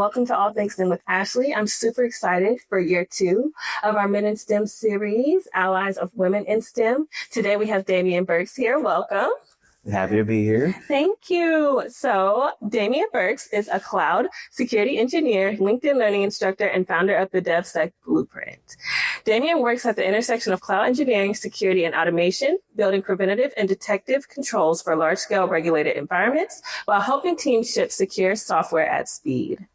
welcome to All Things STEM with Ashley. I'm super excited for year 2 of our Men in STEM series, Allies of Women in STEM. Today we have Damien Burks here. Welcome. Happy to be here. Thank you. So Damien Burks is a cloud security engineer, LinkedIn learning instructor, and founder of the DevSec Blueprint. Damien works at the intersection of cloud engineering, security, and automation, building preventative and detective controls for large-scale regulated environments while helping teams ship secure software at speed.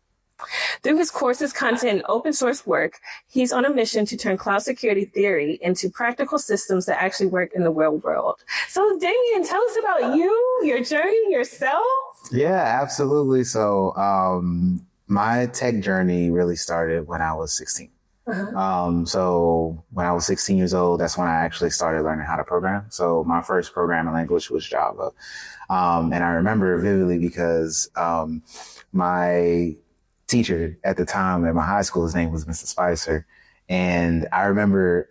Through his courses, content, and open source work, he's on a mission to turn cloud security theory into practical systems that actually work in the real world. So, Damien, tell us about you, your journey, yourself. Yeah, absolutely. So, my tech journey really started when I was 16. So when I was 16 years old, that's when I actually started learning how to program. So my first programming language was Java. And I remember vividly because my teacher at the time at my high school, his name was Mr. Spicer. And I remember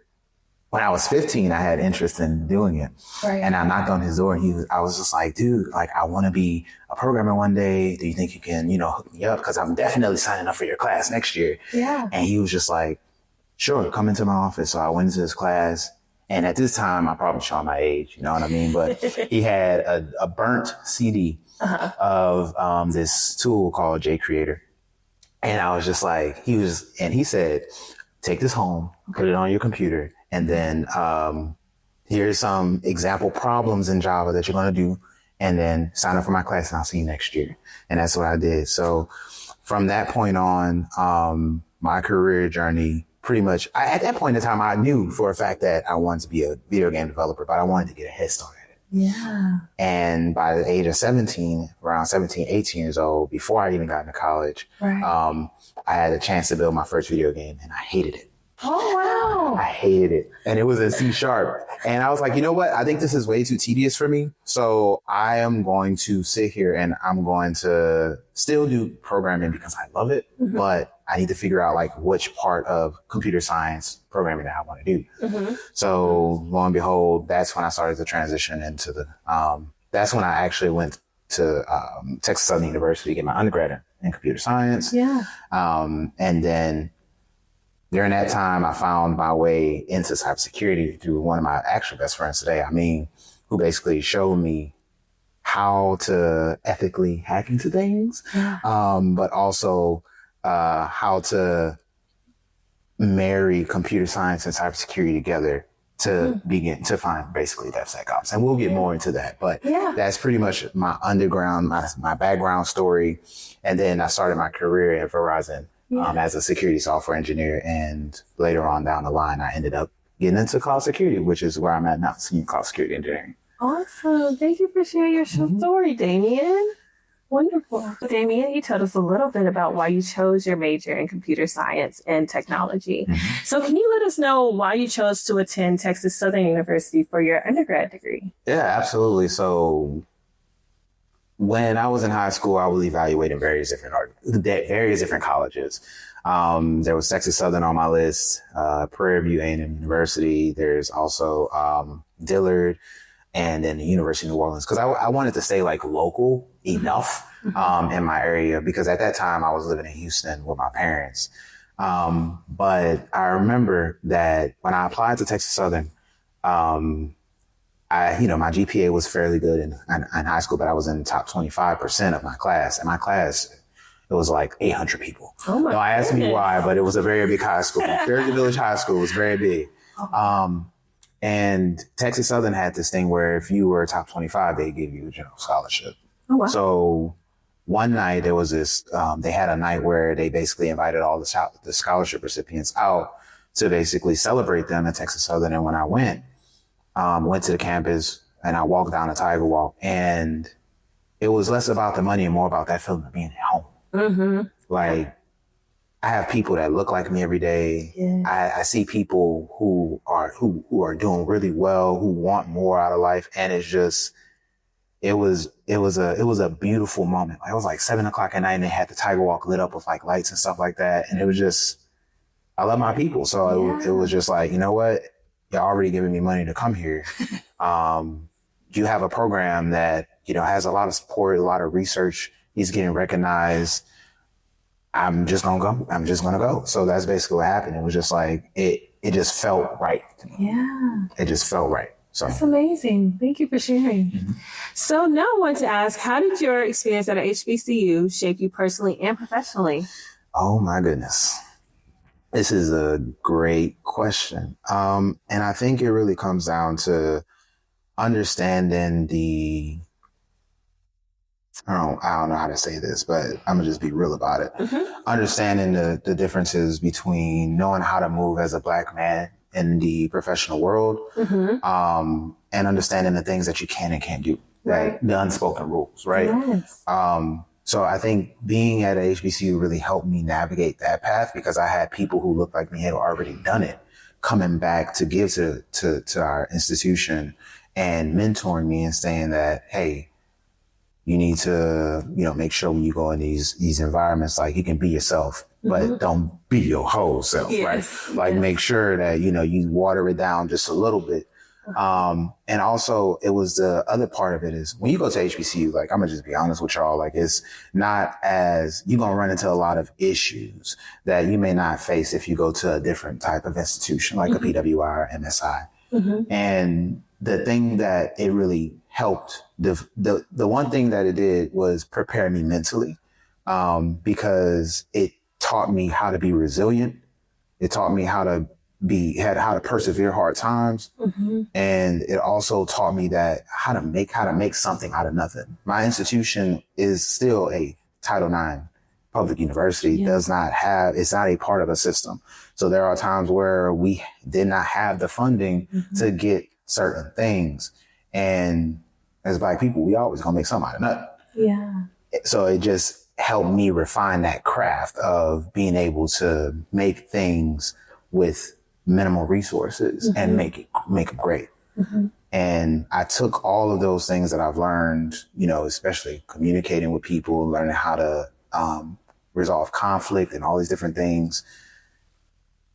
when I was 15, I had interest in doing it. Right. And I knocked on his door and I was just like, dude, like, I want to be a programmer one day. Do you think you can, hook me up? Because I'm definitely signing up for your class next year. Yeah. And he was just like, sure, come into my office. So I went into his class. And at this time, I probably showed my age, you know what I mean? But he had a burnt CD of this tool called JCreator. And I was just like, he said, take this home, put it on your computer, and then here's some example problems in Java that you're going to do, and then sign up for my class and I'll see you next year. And that's what I did. So from that point on, my career journey, pretty much, at that point in time, I knew for a fact that I wanted to be a video game developer, but I wanted to get a head start at it. Yeah. And by the age of 17, around 17, 18 years old, before I even got into college, I had a chance to build my first video game and I hated it. Oh, wow. I hated it. And it was in C#. And I was like, you know what? I think this is way too tedious for me. So I am going to sit here and I'm going to still do programming because I love it. Mm-hmm. But I need to figure out like which part of computer science programming that I want to do. Mm-hmm. So lo and behold, that's when I started to transition into that's when I actually went to Texas Southern University to get my undergrad in computer science. Yeah. And then during that time, I found my way into cybersecurity through one of my actual best friends today, who basically showed me how to ethically hack into things, but also how to marry computer science and cybersecurity together to begin to find basically DevSecOps. And we'll get more into that. But that's pretty much my underground, my background story. And then I started my career at Verizon. As a security software engineer. And later on down the line, I ended up getting into cloud security, which is where I'm at now, senior cloud security engineering. Awesome. Thank you for sharing your story, Damien. Wonderful. Damien, you told us a little bit about why you chose your major in computer science and technology. Mm-hmm. So can you let us know why you chose to attend Texas Southern University for your undergrad degree? Yeah, absolutely. So when I was in high school, I was evaluating various different colleges. There was Texas Southern on my list, Prairie View A&M University. There's also Dillard, and then the University of New Orleans. Because I wanted to stay like local enough in my area, because at that time I was living in Houston with my parents. But I remember that when I applied to Texas Southern, my GPA was fairly good in high school, but I was in the top 25% of my class. And my class, it was like 800 people. Oh my I asked me why, but it was a very big high school. Fairview Village High School was very big. And Texas Southern had this thing where if you were top 25, they gave you a general scholarship. Oh, wow. So one night there was this, they had a night where they basically invited all the scholarship recipients out to basically celebrate them at Texas Southern. And when I went to the campus and I walked down the Tiger Walk, and it was less about the money and more about that feeling of being at home. Mm-hmm. Like, I have people that look like me every day. Yeah. I see people who are doing really well, who want more out of life. And it's just, it was a beautiful moment. Like, it was like 7:00 at night and they had the Tiger Walk lit up with like lights and stuff like that. And it was just, I love my people. So it was just like, you know what? You're already giving me money to come here. You have a program that, has a lot of support, a lot of research. He's getting recognized. I'm just going to go. I'm just going to go. So that's basically what happened. It was just like, it just felt right to me. Yeah. It just felt right. So that's amazing. Thank you for sharing. Mm-hmm. So now I want to ask, how did your experience at HBCU shape you personally and professionally? Oh my goodness. This is a great question. And I think it really comes down to understanding I don't know how to say this, but I'm gonna just be real about it. Mm-hmm. Understanding the differences between knowing how to move as a Black man in the professional world, mm-hmm. And understanding the things that you can and can't do, right? The unspoken rules, right? Yes. So I think being at HBCU really helped me navigate that path because I had people who looked like me had already done it, coming back to give to our institution and mentoring me and saying that, hey, you need to, make sure when you go in these environments, like you can be yourself, but mm-hmm. don't be your whole self, yes. right? Like make sure that, you water it down just a little bit. And also it was the other part of it is when you go to HBCU, like I'm gonna just be honest with y'all, like it's not as you're gonna run into a lot of issues that you may not face if you go to a different type of institution like mm-hmm. a PWI or MSI. Mm-hmm. And the thing that it really helped, the one thing that it did was prepare me mentally, because it taught me how to be resilient. It taught me how to persevere hard times. Mm-hmm. And it also taught me that how to make something out of nothing. My institution is still a Title IX public university. Yeah. It's not a part of a system. So there are times where we did not have the funding mm-hmm. to get certain things. And as Black people, we always gonna make something out of nothing. Yeah. So it just helped me refine that craft of being able to make things with minimal resources mm-hmm. and make it great. Mm-hmm. And I took all of those things that I've learned, especially communicating with people, learning how to resolve conflict and all these different things.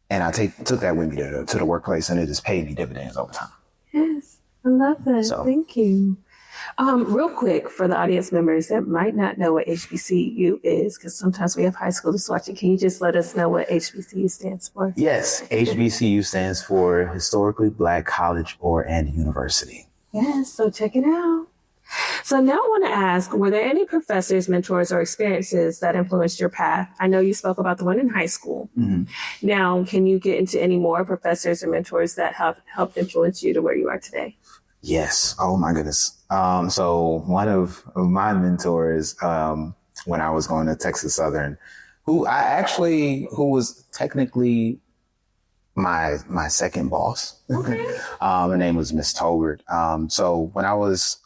And I took that with me to the workplace, and it just paid me dividends over time. Yes, I love that. So, thank you. Real quick, for the audience members that might not know what HBCU is, because sometimes we have high schoolers watching, can you just let us know what HBCU stands for? Yes, HBCU stands for Historically Black College and University. Yes, so check it out. So now I want to ask, were there any professors, mentors, or experiences that influenced your path? I know you spoke about the one in high school. Mm-hmm. Now, can you get into any more professors or mentors that have helped influence you to where you are today? Yes. Oh my goodness. So one of my mentors, when I was going to Texas Southern, who was technically my second boss. Okay. Her name was Miss Tolbert. So when I was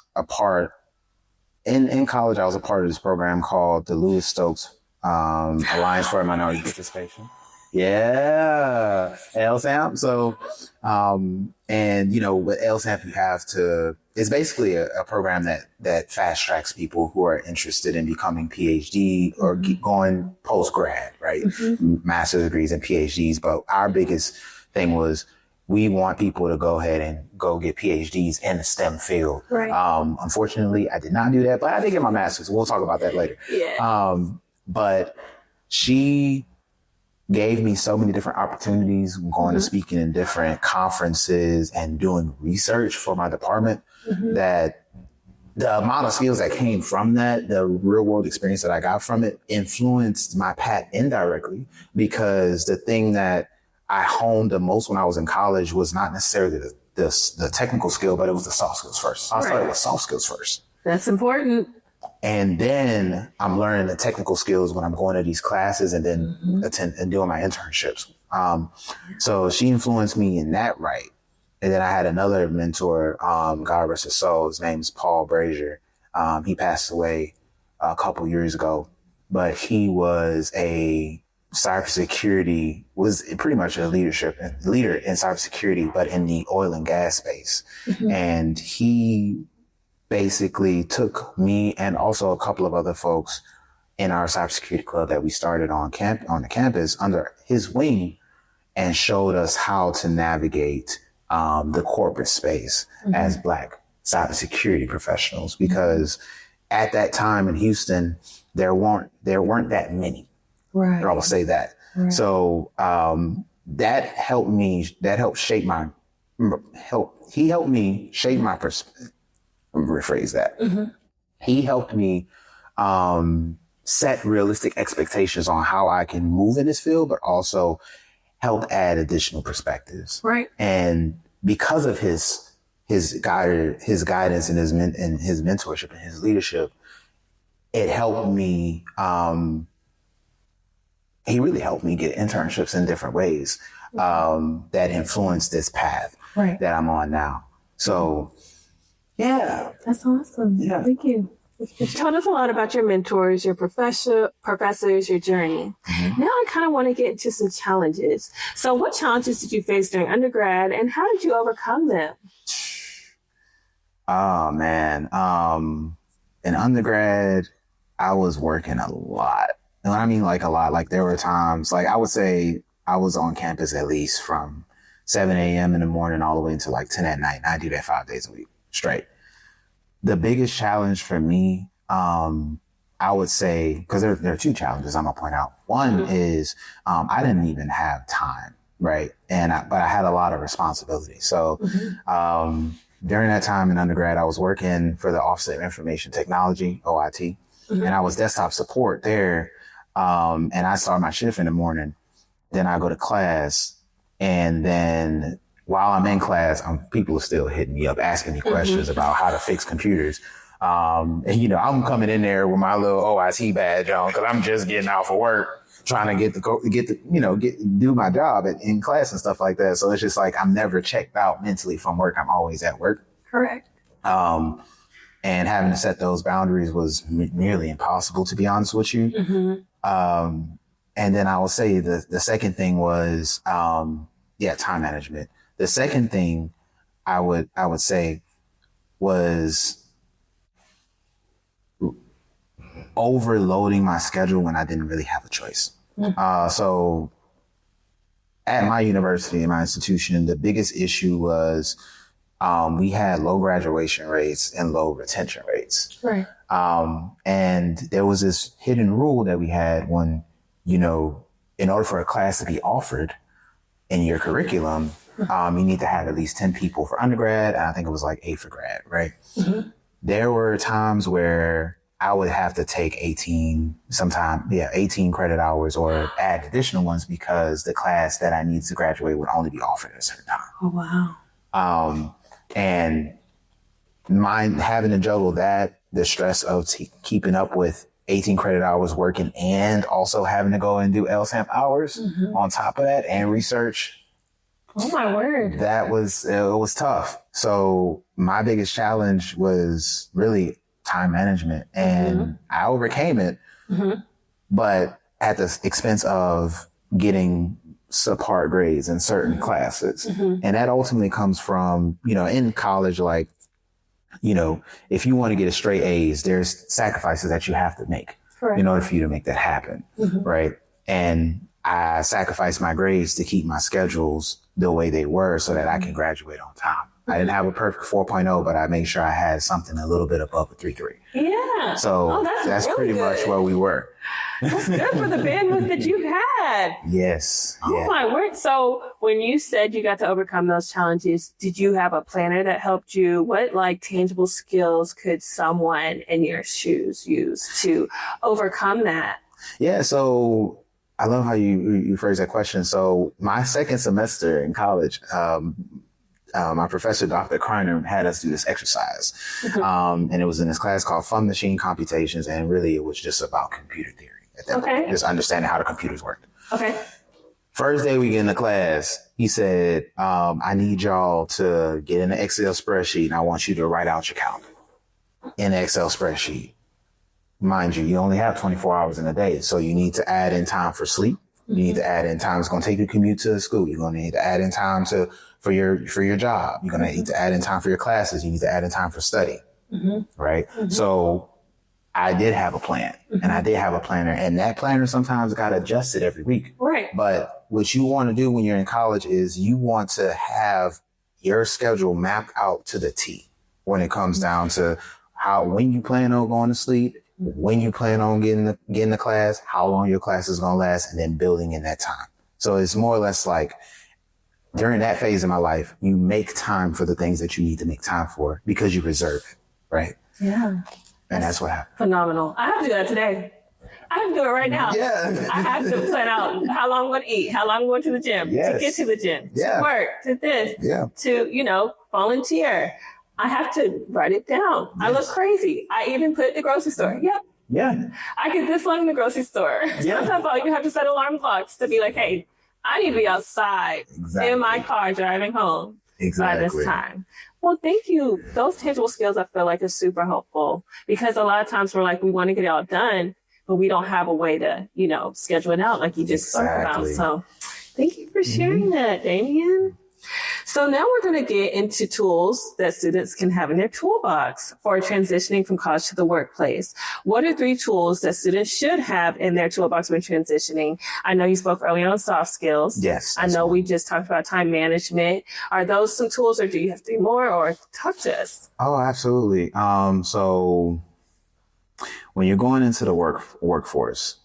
in college, I was a part of this program called the Lewis Stokes Alliance for Minority Participation. Yeah, LSAMP. So, with LSAMP, it's basically a program that fast tracks people who are interested in becoming PhD or going post-grad, right? Mm-hmm. Master's degrees and PhDs. But our biggest thing was we want people to go ahead and go get PhDs in the STEM field. Right. Unfortunately, I did not do that, but I did get my master's. We'll talk about that later. Yeah. But she gave me so many different opportunities going mm-hmm. to speaking in different conferences and doing research for my department mm-hmm. that the amount of skills that came from that, the real world experience that I got from it influenced my path indirectly, because the thing that I honed the most when I was in college was not necessarily the technical skill, but it was the soft skills first. I started with soft skills first. That's important. And then I'm learning the technical skills when I'm going to these classes and then mm-hmm. doing my internships. So she influenced me in that right. And then I had another mentor, God rest his soul. His name's Paul Brazier. He passed away a couple years ago, but he was was pretty much a leader in cybersecurity, but in the oil and gas space. Mm-hmm. And he basically took me and also a couple of other folks in our cybersecurity club that we started on the campus under his wing and showed us how to navigate the corporate space mm-hmm. as Black cybersecurity professionals, because at that time in Houston, there weren't that many. Right. Or I will say that. Right. So that helped shape my, he helped me shape my perspective. Rephrase that. Mm-hmm. He helped me set realistic expectations on how I can move in this field, but also help add additional perspectives. Right. And because of his guidance and his mentorship and his leadership, it helped me. He really helped me get internships in different ways that influenced this path that I'm on now. So, yeah. That's awesome. Yeah. Thank you. You told us a lot about your mentors, your professors, your journey. Mm-hmm. Now I kind of want to get into some challenges. So what challenges did you face during undergrad and how did you overcome them? Oh, man. In undergrad, I was working a lot. And I mean, like a lot, like there were times, like I would say I was on campus at least from 7 a.m. in the morning all the way until like 10 at night. And I do that 5 days a week straight. The biggest challenge for me, I would say, because there are two challenges I'm gonna point out. One is I didn't even have time, right? But I had a lot of responsibility. So during that time in undergrad, I was working for the Office of Information Technology, OIT, and I was desktop support there. And I start my shift in the morning. Then I go to class, and then while I'm in class, people are still hitting me up, asking me questions about how to fix computers. And, you know, I'm coming in there with my little OIT badge on because I'm just getting out for work, trying to do my job in class and stuff like that. So it's just like I'm never checked out mentally from work. I'm always at work. Correct. And having to set those boundaries was nearly impossible, to be honest with you. Mm-hmm. And then I will say the second thing was, time management. The second thing I would say was overloading my schedule when I didn't really have a choice. Mm-hmm. So at my university, in my institution, the biggest issue was we had low graduation rates and low retention rates. Right. And there was this hidden rule that we had when, in order for a class to be offered in your curriculum, you need to have at least 10 people for undergrad. And I think it was like 8 for grad, right? Mm-hmm. There were times where I would have to take 18 credit hours or add additional ones because the class that I need to graduate would only be offered at a certain time. Oh, wow. And having to juggle that, the stress of keeping up with 18 credit hours working and also having to go and do LSAMP hours on top of that and research. Oh my word. It was tough. So my biggest challenge was really time management, and I overcame it, but at the expense of getting subpar grades in certain classes. And that ultimately comes from, in college, like, if you want to get a straight A's, there's sacrifices that you have to make in order for you to make that happen. Right. And I sacrificed my grades to keep my schedules the way they were so that I can graduate on time. I didn't have a perfect 4.0, but I made sure I had something a little bit above a 3.3. Yeah. So that's really pretty much where we were. That's good for the bandwidth that you had. Yes. Oh my word. So when you said you got to overcome those challenges, did you have a planner that helped you? What tangible skills could someone in your shoes use to overcome that? Yeah. So I love how you phrase that question. So my second semester in college, my professor, Dr. Kreiner, had us do this exercise. And it was in this class called Fun Machine Computations. And really, it was just about computer theory at that point, just understanding how the computers worked. Okay. First day we get in the class, he said, I need y'all to get in an Excel spreadsheet and I want you to write out your count in an Excel spreadsheet. Mind you only have 24 hours in a day. So you need to add in time for sleep. You need to add in time. It's going to take you to commute to school. You're going to need to add in time for your job. You're going to need to add in time for your classes. You need to add in time for study. Right. So I did have a plan and I did have a planner, and that planner sometimes got adjusted every week. Right. But what you want to do when you're in college is you want to have your schedule mapped out to the T when it comes down to when you plan on going to sleep when you plan on getting the class, how long your class is going to last, and then building in that time. So it's more or less like during that phase of my life, you make time for the things that you need to make time for because you reserve it, right? Yeah. And that's what happened. Phenomenal. I have to do that today. I have to do it right now. Yeah. I have to plan out how long I'm going to eat, how long I'm going to the gym, to get to the gym, to work, to this, to, volunteer. I have to write it down. Yes. I look crazy. I even put the grocery store. Yep. Yeah. I get this long in the grocery store. Yeah. Sometimes I even have to set alarm clocks to be like, hey, I need to be outside in my car driving home by this time. Well, thank you. Those tangible skills I feel like are super helpful because a lot of times we're like, we want to get it all done, but we don't have a way to, schedule it out like you just spoke about. So thank you for sharing that, Damien. So now we're going to get into tools that students can have in their toolbox for transitioning from college to the workplace. What are 3 tools that students should have in their toolbox when transitioning? I know you spoke earlier on soft skills. Yes. I know we just talked about time management. Are those some tools or do you have 3 more or talk to us? Oh, absolutely. So when you're going into the workforce,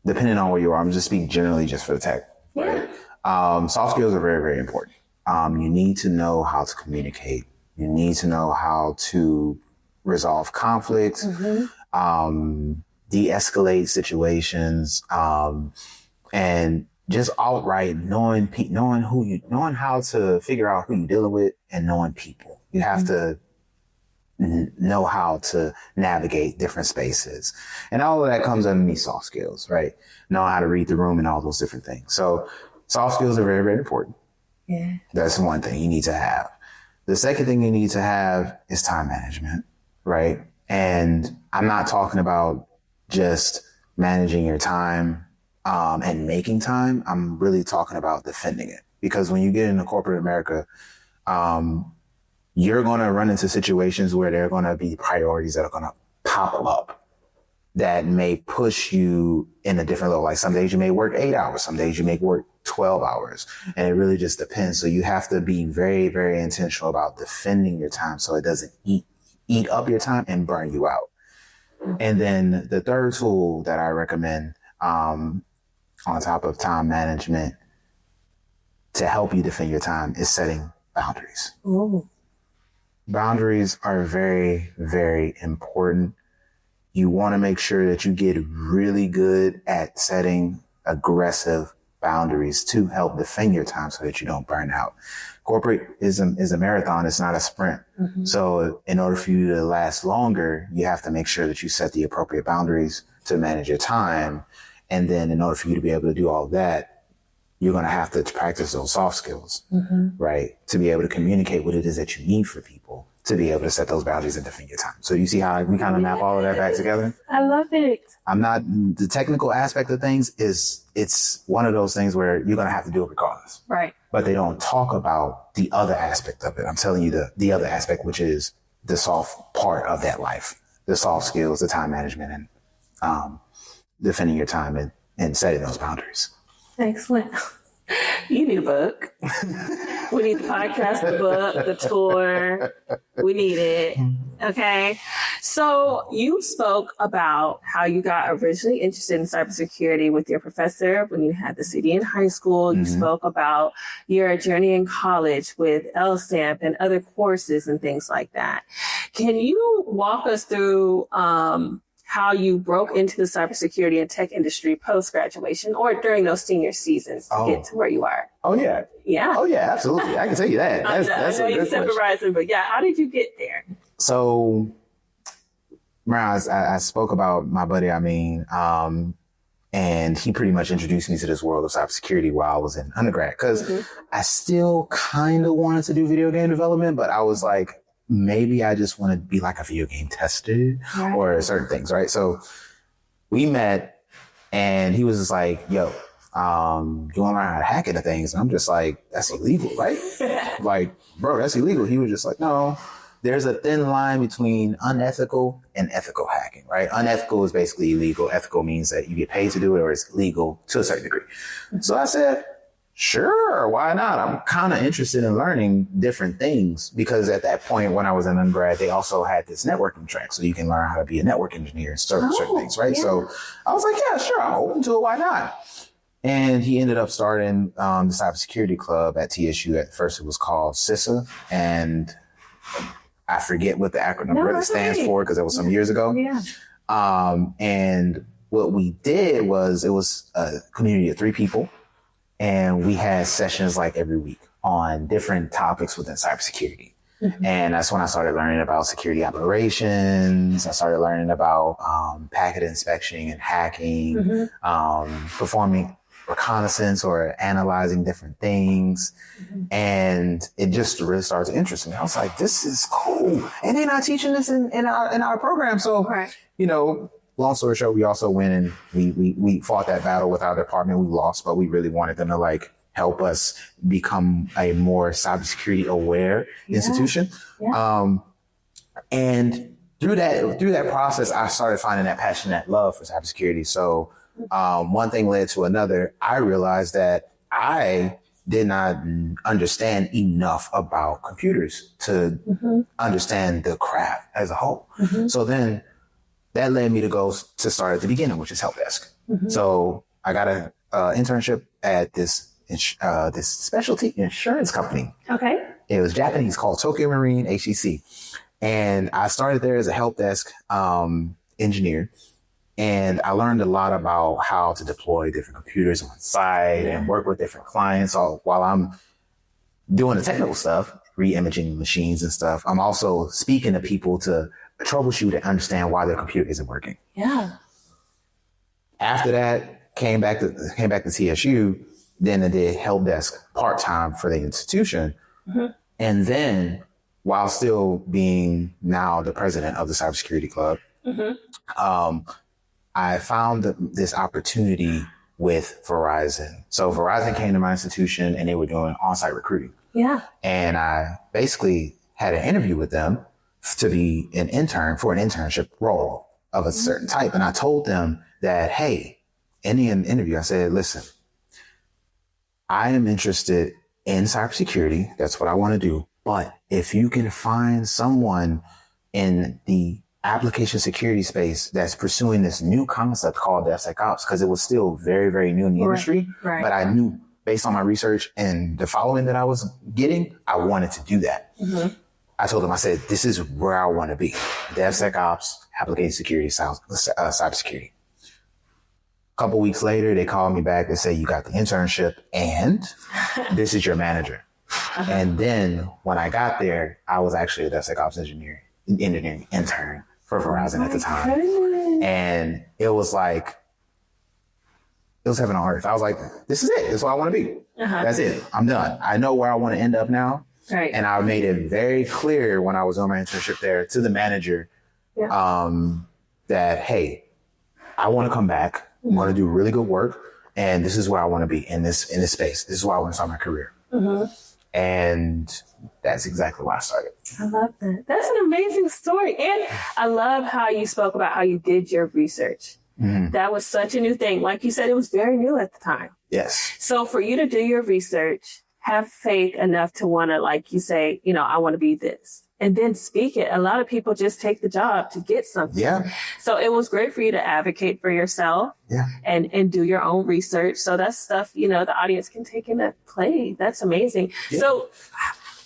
depending on where you are, I'm just speaking generally just for the tech, right? Soft skills are very, very important. You need to know how to communicate. You need to know how to resolve conflicts, de-escalate situations, and just outright knowing how to figure out who you're dealing with and knowing people. You have to know how to navigate different spaces. And all of that comes underneath soft skills, right? Know how to read the room and all those different things. So soft skills are very, very important. Yeah. That's one thing you need to have. The second thing you need to have is time management, right? And I'm not talking about just managing your time and making time. I'm really talking about defending it. Because when you get into corporate America, you're going to run into situations where there are going to be priorities that are going to pop up that may push you in a different level. Like some days you may work 8 hours, some days you may work 12 hours, and it really just depends. So you have to be very, very intentional about defending your time so it doesn't eat up your time and burn you out. And then the third tool that I recommend on top of time management to help you defend your time is setting boundaries. Ooh. Boundaries are very, very important. You want to make sure that you get really good at setting aggressive boundaries to help defend your time so that you don't burn out. Corporate is a marathon. It's not a sprint. Mm-hmm. So in order for you to last longer, you have to make sure that you set the appropriate boundaries to manage your time. And then in order for you to be able to do all of that, you're going to have to practice those soft skills, right? To be able to communicate what it is that you need for people, to be able to set those boundaries and defend your time. So you see how we kind of map all of that back together? I love it. The technical aspect of things it's one of those things where you're going to have to do it regardless. Right. But they don't talk about the other aspect of it. I'm telling you the other aspect, which is the soft part of that life, the soft skills, the time management, and defending your time and setting those boundaries. Excellent. You need a book. We need the podcast, the book, the tour. We need it. Okay. So you spoke about how you got originally interested in cybersecurity with your professor when you had the CD in high school. You spoke about your journey in college with LSAMP and other courses and things like that. Can you walk us through how you broke into the cybersecurity and tech industry post-graduation or during those senior seasons to get to where you are? Oh, yeah. Yeah. Oh, yeah, absolutely. I can tell you that. That's I know you said Verizon, but yeah, how did you get there? So, I spoke about my buddy, and he pretty much introduced me to this world of cybersecurity while I was in undergrad because I still kind of wanted to do video game development, but I was like, maybe I just want to be like a video game tester or certain things, right? So we met and he was just like, yo, you want to learn how to hack into things? And I'm just like, that's illegal, right? Like, bro, that's illegal. He was just like, no, there's a thin line between unethical and ethical hacking, right? Unethical is basically illegal. Ethical means that you get paid to do it or it's legal to a certain degree. So I said, sure, why not? I'm kind of interested in learning different things because at that point when I was in undergrad, they also had this networking track. So you can learn how to be a network engineer and certain things, right? Yeah. So I was like, yeah, sure, I'm open to it. Why not? And he ended up starting the Cybersecurity Club at TSU. At first it was called CISA, and I forget what the acronym really stands for because it was some years ago. Yeah. And what we did was it was a community of 3 people. And we had sessions like every week on different topics within cybersecurity. Mm-hmm. And that's when I started learning about security operations. I started learning about packet inspection and hacking, performing reconnaissance or analyzing different things. Mm-hmm. And it just really started to interest me. I was like, this is cool. And they're not teaching this in our program. So, you know, long story short, we also went and we fought that battle with our department. We lost, but we really wanted them to like help us become a more cybersecurity aware institution. Yeah. And through that process, I started finding that passion, that love for cybersecurity. So one thing led to another. I realized that I did not understand enough about computers to understand the craft as a whole. Mm-hmm. So then that led me to go to start at the beginning, which is help desk. Mm-hmm. So I got an internship at this specialty insurance company. Okay. It was Japanese, called Tokyo Marine HEC. And I started there as a help desk engineer. And I learned a lot about how to deploy different computers on site and work with different clients. So while I'm doing the technical stuff, re-imaging machines and stuff, I'm also speaking to people to troubleshoot and understand why their computer isn't working. Yeah. After that, came back to TSU, then I did help desk part-time for the institution. Mm-hmm. And then while still being now the president of the Cybersecurity Club, I found this opportunity with Verizon. So Verizon came to my institution and they were doing on-site recruiting. Yeah. And I basically had an interview with them to be an intern for an internship role of a certain type. And I told them that, hey, in the interview, I said, listen, I am interested in cybersecurity. That's what I want to do. But if you can find someone in the application security space that's pursuing this new concept called DevSecOps, because it was still very, very new in the industry. Right. But I knew based on my research and the following that I was getting, I wanted to do that. Mm-hmm. I told them, I said, this is where I want to be. DevSecOps, application security, cybersecurity. A couple weeks later, they called me back and say, you got the internship and this is your manager. And then when I got there, I was actually a DevSecOps engineering intern for Verizon at the time. Goodness. And it was like, it was heaven on earth. I was like, this is it. This is what I want to be. That's it. I'm done. I know where I want to end up now. Right. And I made it very clear when I was on my internship there to the manager that, hey, I want to come back. I'm going to do really good work. And this is where I want to be in this space. This is where I want to start my career. Mm-hmm. And that's exactly why I started. I love that. That's an amazing story. And I love how you spoke about how you did your research. Mm-hmm. That was such a new thing. Like you said, it was very new at the time. Yes. So for you to do your research, have faith enough to want to, like you say, you know, I want to be this. And then speak it. A lot of people just take the job to get something. Yeah. So it was great for you to advocate for yourself and do your own research. So that's stuff, you know, the audience can take into play. That's amazing. Yeah. So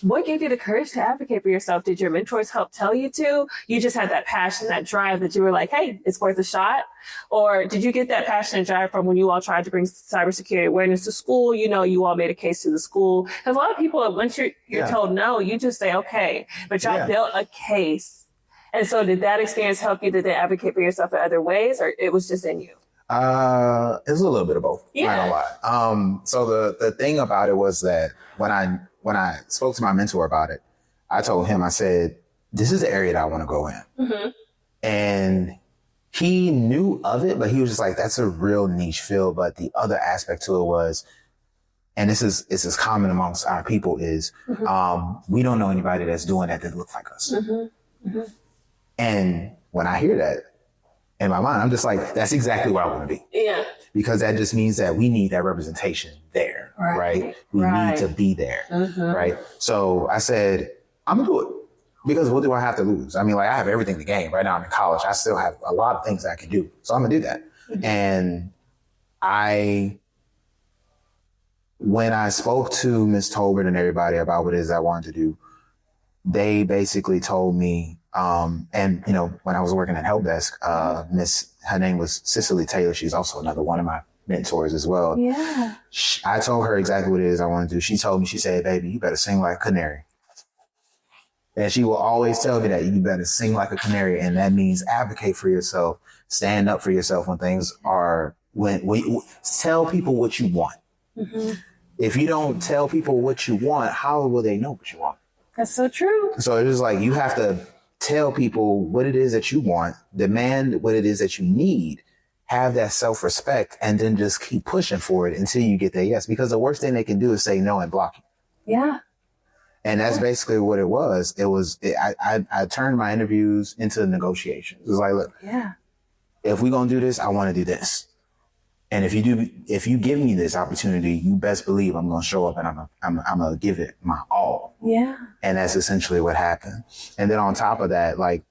what gave you the courage to advocate for yourself? Did your mentors help tell you to? You just had that passion, that drive that you were like, hey, it's worth a shot? Or did you get that passion and drive from when you all tried to bring cybersecurity awareness to school? You know, you all made a case to the school. Because a lot of people, once you're told no, you just say, okay. But y'all built a case. And so did that experience help you to then advocate for yourself in other ways, or it was just in you? It was a little bit of both. Yeah. Not gonna lie. So the thing about it was that when I spoke to my mentor about it, I told him, I said, this is the area that I want to go in. Mm-hmm. And he knew of it, but he was just like, that's a real niche field. But the other aspect to it was, and this is common amongst our people, is we don't know anybody that's doing that looks like us. Mm-hmm. Mm-hmm. And when I hear that in my mind, I'm just like, that's exactly where I want to be. Yeah. Because that just means that we need that representation there. right? We need to be there, right? So I said, I'm gonna do it because what do I have to lose? I mean, like I have everything to gain. Right now I'm in college. I still have a lot of things I can do. So I'm gonna do that. And when I spoke to Miss Tolbert and everybody about what it is I wanted to do, they basically told me, and you know, when I was working at help desk, her name was Cicely Taylor. She's also another one of my mentors as well. Yeah. I told her exactly what it is I want to do. She told me, she said, baby, you better sing like a canary. And she will always tell me that you better sing like a canary. And that means advocate for yourself, stand up for yourself when things are, tell people what you want. If you don't tell people what you want, how will they know what you want? That's so true. So it's just like, you have to tell people what it is that you want, demand what it is that you need, have that self-respect, and then just keep pushing for it until you get that yes. Because the worst thing they can do is say no and block you. Yeah. And that's basically what it was. I turned my interviews into negotiations. It was like, look, if we're going to do this, I want to do this. And if you give me this opportunity, you best believe I'm going to show up and I'm going to give it my all. Yeah. And that's essentially what happened. And then on top of that, like,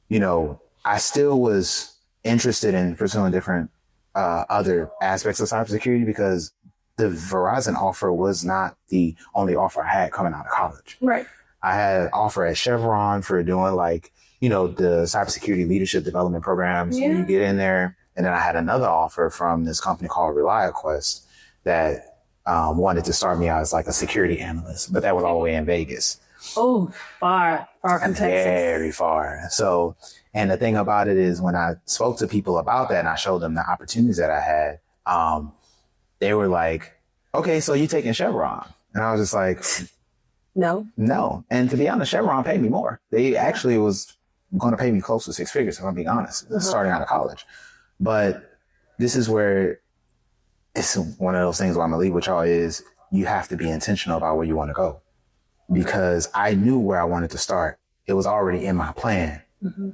you know, I still was interested in pursuing different other aspects of cybersecurity because the Verizon offer was not the only offer I had coming out of college. Right. I had an offer at Chevron for doing like, you know, the cybersecurity leadership development programs. When you get in there. And then I had another offer from this company called ReliaQuest that wanted to start me out as like a security analyst, but that was all the way in Vegas. Oh, far from Texas. Very far. So, and the thing about it is when I spoke to people about that and I showed them the opportunities that I had, they were like, okay, so you taking Chevron? And I was just like, no. And to be honest, Chevron paid me more. They actually was going to pay me close to six figures, if I'm being honest, starting out of college. But this is where it's one of those things where I'm going to leave with y'all is you have to be intentional about where you want to go. Because I knew where I wanted to start. It was already in my plan.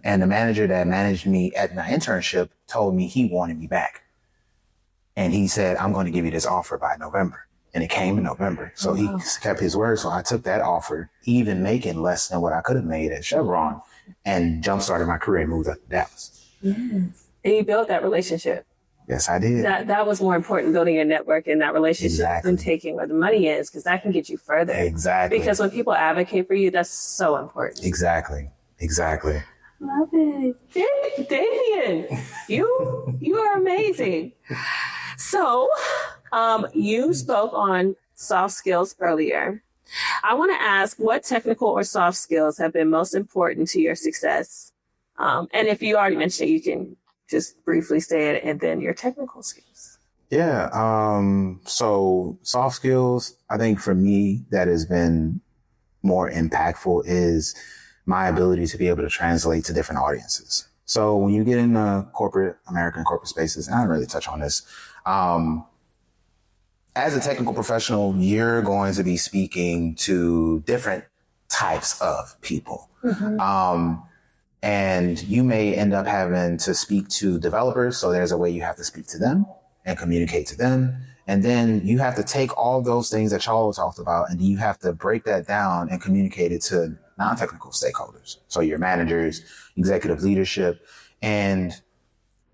And the manager that managed me at my internship told me he wanted me back. And he said, I'm going to give you this offer by November. And it came in November. So he kept his word. So I took that offer, even making less than what I could have made at Chevron, and jump-started my career and moved up to Dallas. Yes. And you built that relationship. Yes, I did. That was more important, building your network and that relationship than taking where the money is, because that can get you further. Exactly. Because when people advocate for you, that's so important. Exactly. Love it. Damien, you are amazing. So, you spoke on soft skills earlier. I want to ask, what technical or soft skills have been most important to your success? And if you already mentioned it, you can just briefly say it, and then your technical skills. Yeah. So soft skills, I think for me, that has been more impactful is my ability to be able to translate to different audiences. So when you get in American corporate spaces, and I didn't really touch on this, as a technical professional, you're going to be speaking to different types of people. And you may end up having to speak to developers. So there's a way you have to speak to them and communicate to them. And then you have to take all those things that y'all talked about, and you have to break that down and communicate it to non-technical stakeholders. So your managers, executive leadership. And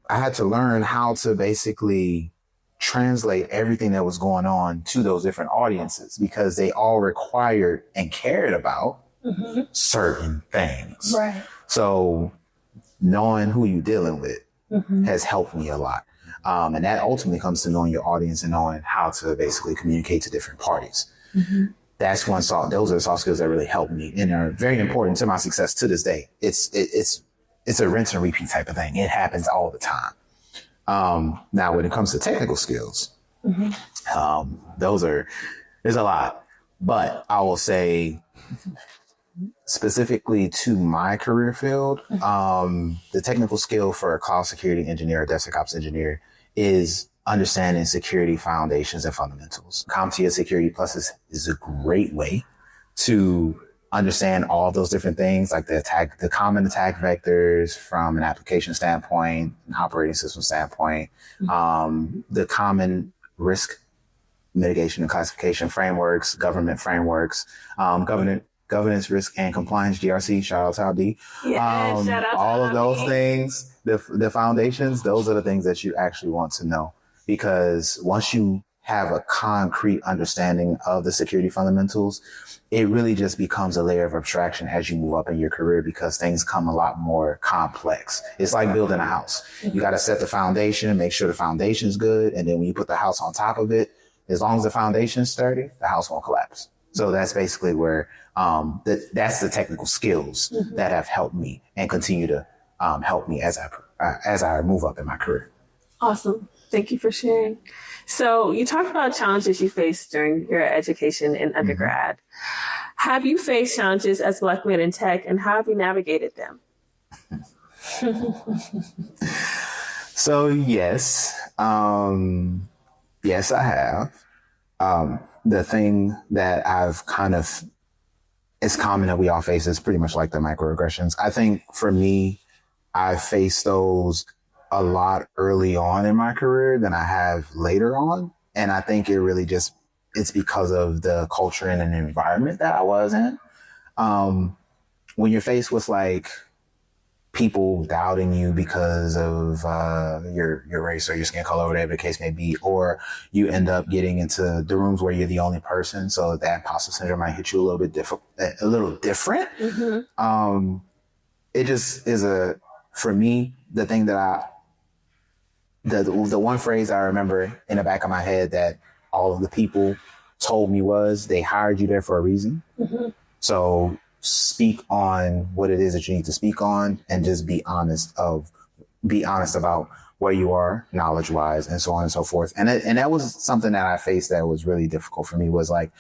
I had to learn how to basically translate everything that was going on to those different audiences, because they all required and cared about certain things. Right. So knowing who you're dealing with has helped me a lot. And that ultimately comes to knowing your audience and knowing how to basically communicate to different parties. Those are the soft skills that really helped me and are very important to my success to this day. It's a rinse and repeat type of thing. It happens all the time. Now, when it comes to technical skills, there's a lot, but I will say specifically to my career field, the technical skill for a cloud security engineer or DevSecOps engineer is understanding security foundations and fundamentals. CompTIA Security Plus is a great way to understand all those different things, like the common attack vectors from an application standpoint, an operating system standpoint, the common risk mitigation and classification frameworks, government frameworks, governance, risk, and compliance, GRC, shout out to Abdi. Yeah, shout out to all of those Abdi. things, the foundations, those are the things that you actually want to know. Because once you have a concrete understanding of the security fundamentals, it really just becomes a layer of abstraction as you move up in your career because things come a lot more complex. It's like building a house. You got to set the foundation, make sure the foundation is good. And then when you put the house on top of it, as long as the foundation is sturdy, the house won't collapse. So that's basically where that's the technical skills that have helped me and continue to help me as I move up in my career. Awesome. Thank you for sharing. So you talked about challenges you faced during your education in undergrad. Have you faced challenges as Black men in tech, and how have you navigated them? So yes, yes, I have. The thing that it's common that we all face is pretty much like the microaggressions. I think for me, I faced those a lot early on in my career than I have later on. And I think it really it's because of the culture and an environment that I was in. When you're faced with like people doubting you because of your race or your skin color, whatever the case may be, or you end up getting into the rooms where you're the only person, so that imposter syndrome might hit you a little bit different. It just is for me, the thing that the one phrase I remember in the back of my head that all of the people told me was, they hired you there for a reason. So speak on what it is that you need to speak on, and just be honest about where you are knowledge wise, and so on and so forth. And that was something that I faced that was really difficult for me, was like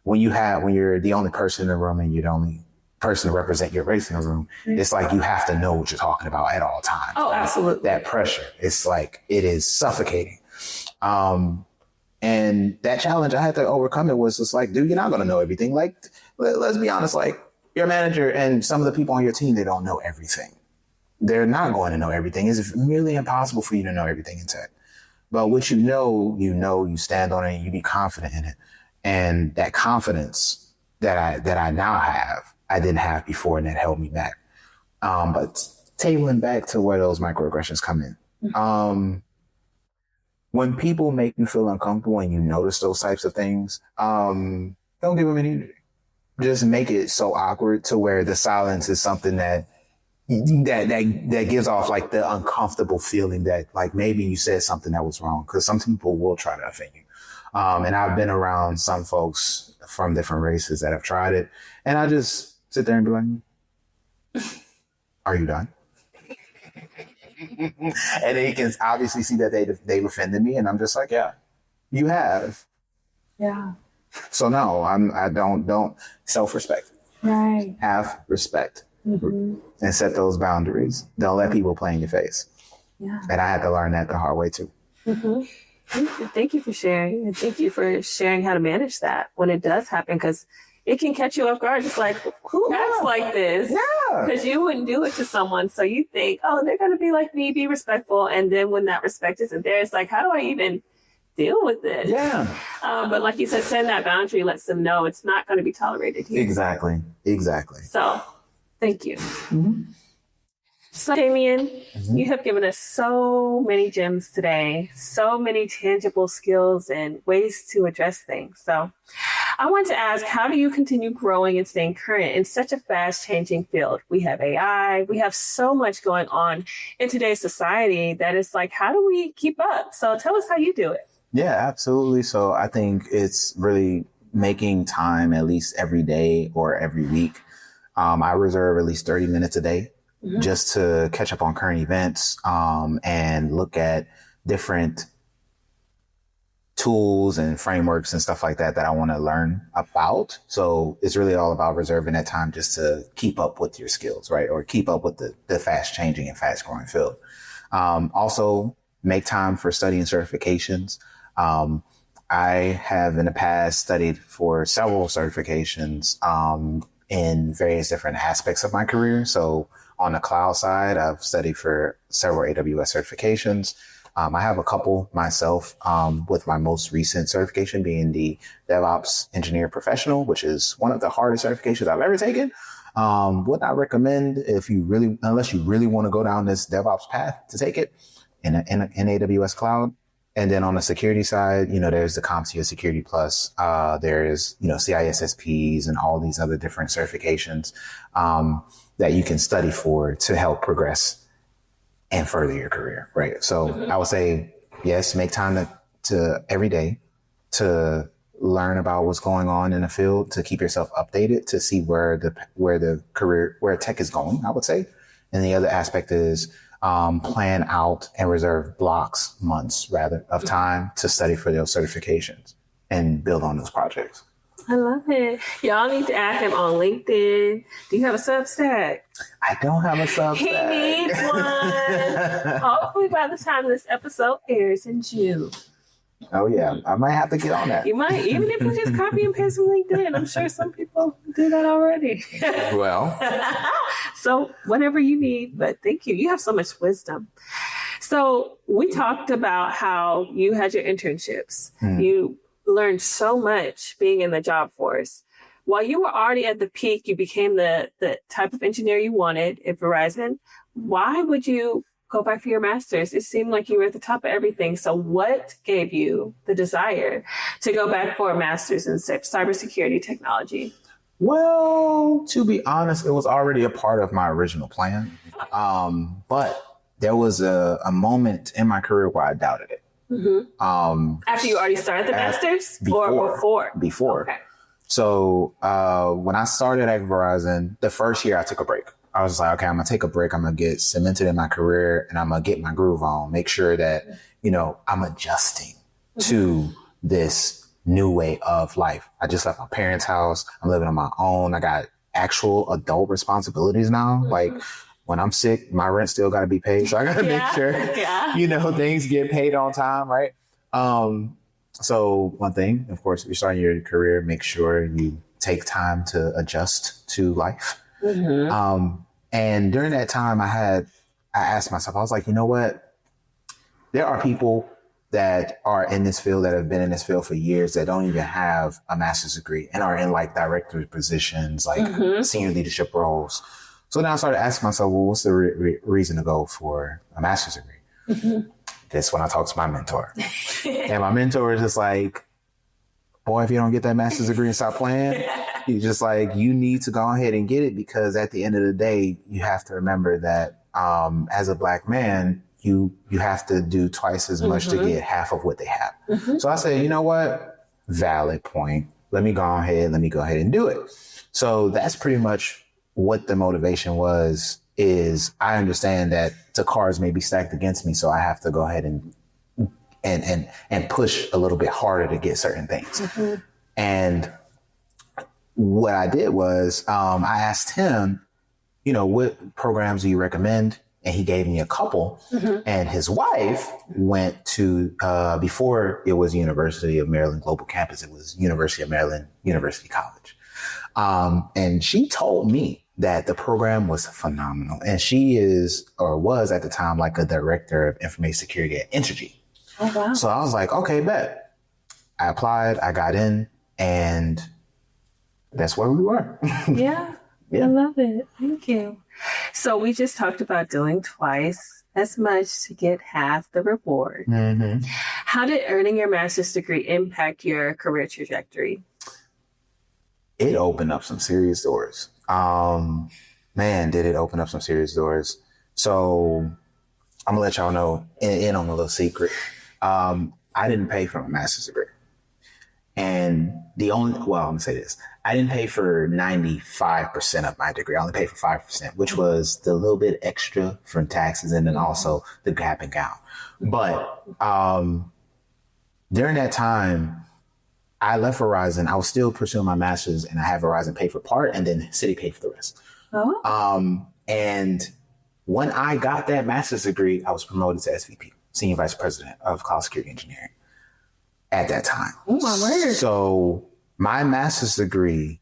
when you're the only person in the room and you're the only person to represent your race in the room, it's like you have to know what you're talking about at all times. Oh, absolutely. That pressure, it's like, it is suffocating. And that challenge I had to overcome, it was just like, dude, you're not going to know everything. Like, let's be honest, like your manager and some of the people on your team, they don't know everything. They're not going to know everything. It's really impossible for you to know everything in tech. But what you stand on it, and you be confident in it. And that confidence that I now have, I didn't have before, and that held me back. But tabling back to where those microaggressions come in. When people make you feel uncomfortable and you notice those types of things, don't give them any energy. Just make it so awkward to where the silence is something that gives off like the uncomfortable feeling that like maybe you said something that was wrong, because some people will try to offend you. And I've been around some folks from different races that have tried it, and I just sit there and be like, are you done? And then you can obviously see that they've offended me, and I'm just like, yeah, you have. Yeah. So no, I don't self-respect. Right. Have respect and set those boundaries. Don't let people play in your face. Yeah. And I had to learn that the hard way too. Thank you for sharing, and thank you for sharing how to manage that when it does happen, because it can catch you off guard. It's like, who acts like this? Yeah. Because you wouldn't do it to someone. So you think, oh, they're going to be like me, be respectful. And then when that respect isn't there, it's like, how do I even deal with this? Yeah. But like you said, setting that boundary lets them know it's not going to be tolerated here. Exactly. So thank you. So Damien, you have given us so many gems today, so many tangible skills and ways to address things. So I want to ask, how do you continue growing and staying current in such a fast changing field? We have AI, we have so much going on in today's society that it's like, how do we keep up? So tell us how you do it. Yeah, absolutely. So I think it's really making time at least every day or every week. I reserve at least 30 minutes a day just to catch up on current events and look at different tools and frameworks and stuff like that I want to learn about. So it's really all about reserving that time just to keep up with your skills, right? Or keep up with the fast changing and fast growing field. Also make time for studying certifications. I have in the past studied for several certifications in various different aspects of my career. So on the cloud side, I've studied for several AWS certifications. I have a couple myself, with my most recent certification being the DevOps Engineer Professional, which is one of the hardest certifications I've ever taken. Would I recommend unless you really want to go down this DevOps path to take it in AWS Cloud. And then on the security side, there's the CompTIA Security Plus. There's, CISSPs and all these other different certifications, that you can study for to help progress and further your career. Right. So I would say, yes, make time to every day to learn about what's going on in the field, to keep yourself updated, to see where tech is going, I would say. And the other aspect is, plan out and reserve months rather of time to study for those certifications and build on those projects. I love it. Y'all need to add him on LinkedIn. Do you have a Substack? I don't have a Substack. He needs one. Hopefully by the time this episode airs in June. Oh, yeah. I might have to get on that. You might, even if you just copy and paste from LinkedIn. I'm sure some people do that already. Well. So whatever you need, but thank you. You have so much wisdom. So we talked about how you had your internships. You learned so much being in the job force. While you were already at the peak, you became the type of engineer you wanted at Verizon. Why would you go back for your master's? It seemed like you were at the top of everything. So what gave you the desire to go back for a master's in cybersecurity technology? Well, to be honest, it was already a part of my original plan. But there was a moment in my career where I doubted it. After you already started the master's? Or before? Before. Okay. So when I started at Verizon, the first year I took a break. I was like, okay, I'm going to take a break. I'm going to get cemented in my career and I'm going to get my groove on, make sure that, I'm adjusting to this new way of life. I just left my parents' house. I'm living on my own. I got actual adult responsibilities now. Like when I'm sick, my rent still got to be paid. So I got to make sure, things get paid on time. Right. So one thing, of course, if you're starting your career, make sure you take time to adjust to life. And during that time I asked myself, I was like, you know what? There are people that are in this field that have been in this field for years that don't even have a master's degree and are in like director positions, like senior leadership roles. So then I started asking myself, well, what's the reason to go for a master's degree? That's when I talked to my mentor. And my mentor is just like, boy, if you don't get that master's degree and stop playing, he's just like, you need to go ahead and get it, because at the end of the day, you have to remember that as a Black man, you have to do twice as much to get half of what they have. So I said, you know what? Valid point. Let me go ahead and do it. So that's pretty much what the motivation was, is I understand that the cards may be stacked against me. So I have to go ahead and push a little bit harder to get certain things. And what I did was I asked him, what programs do you recommend? And he gave me a couple. And his wife went to, before it was University of Maryland Global Campus, it was University of Maryland University College. And she told me that the program was phenomenal. And she was at the time like a director of information security at Entergy. Oh, wow. So I was like, okay, bet. I applied, I got in, and that's where we were. Yeah. I love it. Thank you. So we just talked about doing twice as much to get half the reward. How did earning your master's degree impact your career trajectory? It opened up some serious doors. Man, did it open up some serious doors. So I'm gonna let y'all know in on a little secret. I didn't pay for my master's degree. And I'm gonna say this. I didn't pay for 95% of my degree. I only paid for 5%, which was the little bit extra from taxes and then also the cap and gown. But during that time, I left Verizon. I was still pursuing my master's, and I had Verizon pay for part, and then Citi paid for the rest. And when I got that master's degree, I was promoted to SVP, Senior Vice President of Cloud Security Engineering at that time. Oh, my word. So my master's degree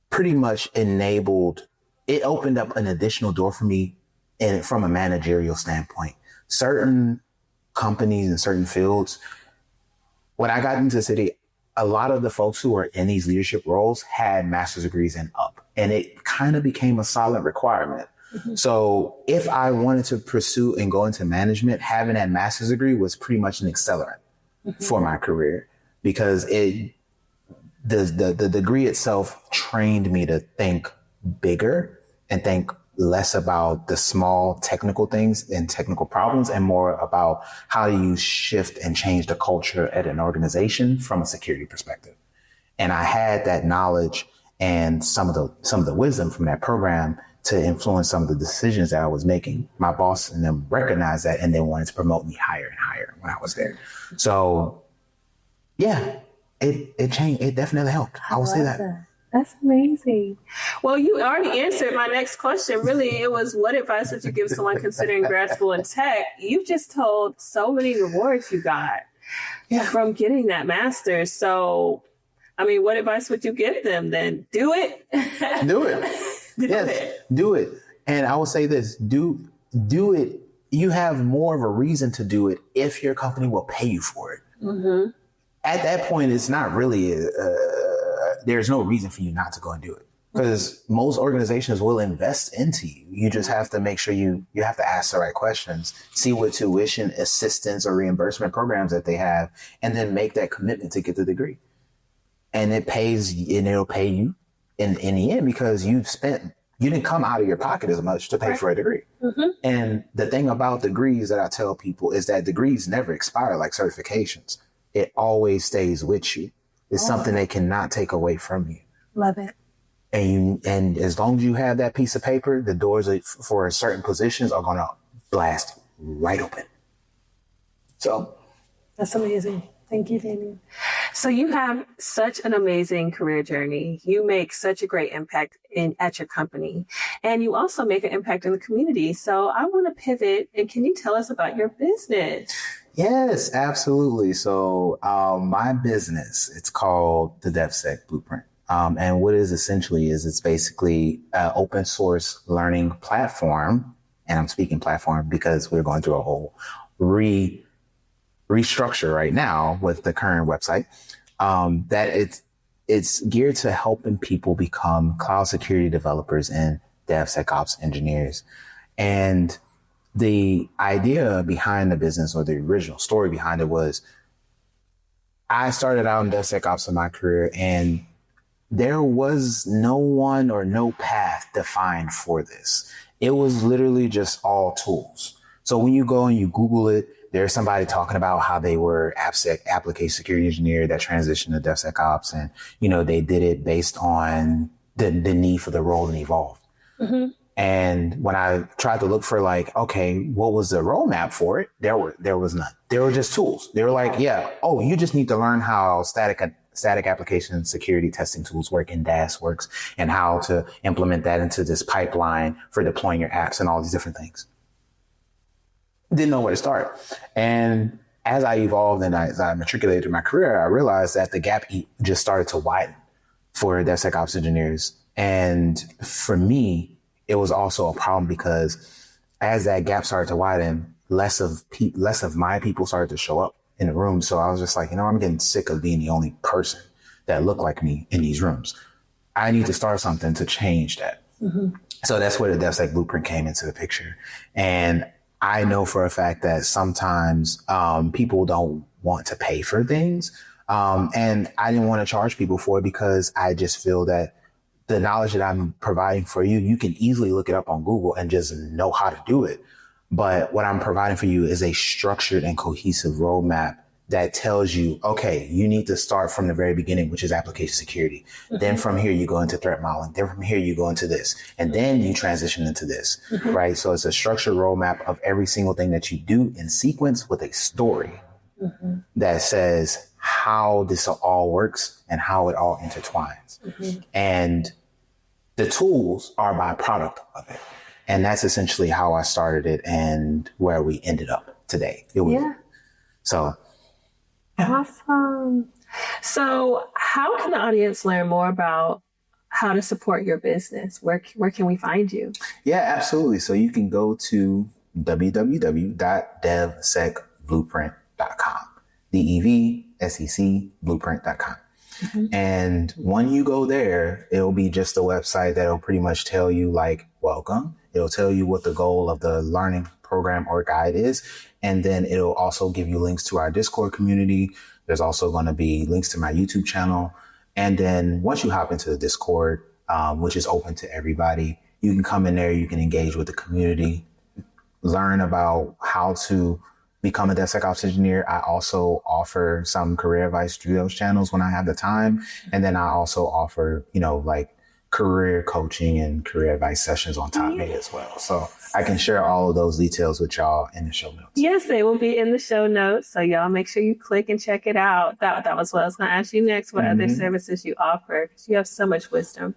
pretty much opened up an additional door for me from a managerial standpoint. certain companies and certain fields, when I got into the city, a lot of the folks who were in these leadership roles had master's degrees and up, and it kind of became a solid requirement. Mm-hmm. So if I wanted to pursue and go into management, having that master's degree was pretty much an accelerant for my career, because the degree itself trained me to think bigger and think less about the small technical things and technical problems, and more about how do you shift and change the culture at an organization from a security perspective. And I had that knowledge and some of the wisdom from that program to influence some of the decisions that I was making. My boss and them recognized that, and they wanted to promote me higher and higher when I was there. So yeah, it changed. It definitely helped. I will say that. That's amazing. Well, you already answered my next question. Really, it was, what advice would you give someone considering grad school in tech? You just told so many rewards you got from getting that master's. So, I mean, what advice would you give them then? Do it. Do it. Do it. And I will say this, do it. You have more of a reason to do it if your company will pay you for it. Mm-hmm. At that point, it's not really there's no reason for you not to go and do it, because most organizations will invest into you. You just have to make sure you have to ask the right questions, see what tuition assistance or reimbursement programs that they have, and then make that commitment to get the degree. And it pays, and it'll pay you in the end, because you didn't come out of your pocket as much to pay for a degree. Mm-hmm. And the thing about degrees that I tell people is that degrees never expire like certifications. It always stays with you. It's something they cannot take away from you. Love it. And as long as you have that piece of paper, the doors for certain positions are going to blast right open. So that's amazing. Thank you, Damien. So you have such an amazing career journey. You make such a great impact at your company, and you also make an impact in the community. So I want to pivot, and can you tell us about your business? Yes, absolutely. So my business, it's called the DevSec Blueprint. And what it is essentially is it's basically an open source learning platform. And I'm speaking platform because we're going through a whole restructure right now with the current website, that it's geared to helping people become cloud security developers and DevSecOps engineers. And the idea behind the business, or the original story behind it, was I started out in DevSecOps in my career, and there was no one or no path defined for this. It was literally just all tools. So when you go and you Google it, there's somebody talking about how they were application security engineer that transitioned to DevSecOps, and they did it based on the need for the role and evolved. Mm-hmm. And when I tried to look for okay, what was the roadmap for it? There was none. There were just tools. They were like, you just need to learn how static application security testing tools work and DAS works, and how to implement that into this pipeline for deploying your apps and all these different things. Didn't know where to start. And as I evolved and as I matriculated in my career, I realized that the gap just started to widen for DevSecOps engineers. And for me, it was also a problem, because as that gap started to widen, less of my people started to show up in the room. So I was just like, I'm getting sick of being the only person that looked like me in these rooms. I need to start something to change that. Mm-hmm. So that's where the DevSec Blueprint came into the picture. And I know for a fact that sometimes people don't want to pay for things. And I didn't want to charge people for it, because I just feel that the knowledge that I'm providing for you, you can easily look it up on Google and just know how to do it. But what I'm providing for you is a structured and cohesive roadmap that tells you, okay, you need to start from the very beginning, which is application security. Mm-hmm. Then from here, you go into threat modeling. Then from here, you go into this. And then you transition into this, right? So it's a structured roadmap of every single thing that you do in sequence, with a story that says how this all works and how it all intertwines. Mm-hmm. And the tools are a byproduct of it. And that's essentially how I started it and where we ended up today. So. Awesome. So how can the audience learn more about how to support your business? Where can we find you? Yeah, absolutely. So you can go to www.devsecblueprint.com. DEVSEC blueprint.com. And when you go there, it'll be just a website that'll pretty much tell you like, welcome. It'll tell you what the goal of the learning program or guide is. And then it'll also give you links to our Discord community. There's also going to be links to my YouTube channel. And then once you hop into the Discord, which is open to everybody, you can come in there, you can engage with the community, learn about how to become a DevSecOps engineer. I also offer some career advice through those channels when I have the time. And then I also offer, like career coaching and career advice sessions on top of it as well. So I can share all of those details with y'all in the show notes. Yes, they will be in the show notes. So y'all make sure you click and check it out. That was what I was going to ask you next, what other services you offer. You have so much wisdom.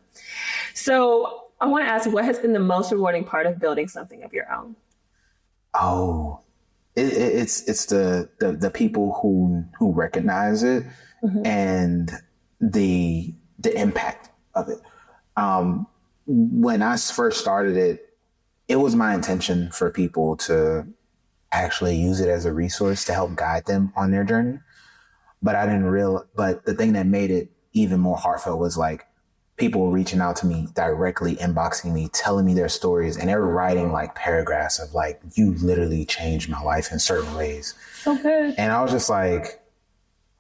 So I want to ask, what has been the most rewarding part of building something of your own? Oh, it's the people who recognize it and the impact of it. When I first started it was my intention for people to actually use it as a resource to help guide them on their journey. But but the thing that made it even more heartfelt was like people reaching out to me directly, inboxing me, telling me their stories, and they were writing like paragraphs of like, you literally changed my life in certain ways. So good. And I was just like,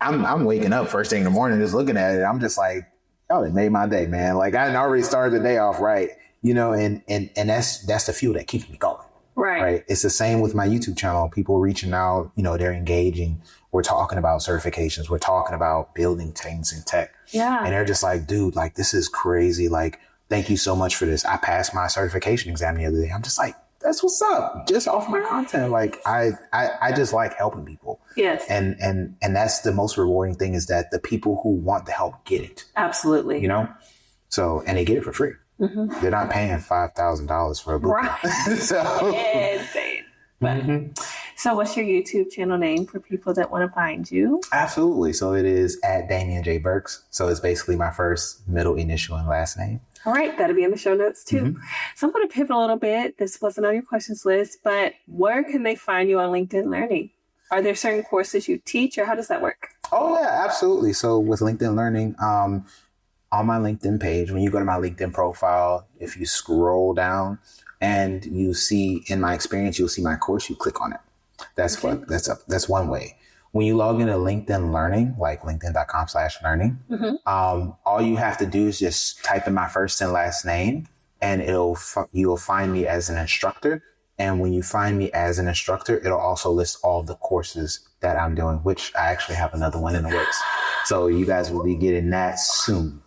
I'm waking up first thing in the morning, just looking at it. I'm just like, oh, it made my day, man. Like I already started the day off right, and that's the fuel that keeps me going. Right. It's the same with my YouTube channel. People reaching out, they're engaging. We're talking about certifications. We're talking about building things in tech. Yeah. And they're just like, dude, like, this is crazy. Like, thank you so much for this. I passed my certification exam the other day. I'm just like, that's what's up. Just off my content. Like, I just like helping people. Yes. And that's the most rewarding thing, is that the people who want the help get it. Absolutely. So, and they get it for free. Mm-hmm. They're not paying $5,000 for a boot camp. Right. So. Insane. But, So what's your YouTube channel name for people that want to find you? Absolutely. So it is at Damien J. Burks. So it's basically my first, middle, initial, and last name. All right. That'll be in the show notes too. So I'm going to pivot a little bit. This wasn't on your questions list, but where can they find you on LinkedIn Learning? Are there certain courses you teach, or how does that work? Oh, yeah, absolutely. So with LinkedIn Learning, on my LinkedIn page, when you go to my LinkedIn profile, if you scroll down and you see, in my experience, you'll see my course, you click on it. That's one way. When you log into LinkedIn Learning, like linkedin.com/learning, all you have to do is just type in my first and last name, and you'll find me as an instructor. And when you find me as an instructor, it'll also list all the courses that I'm doing, which I actually have another one in the works. So you guys will be getting that soon.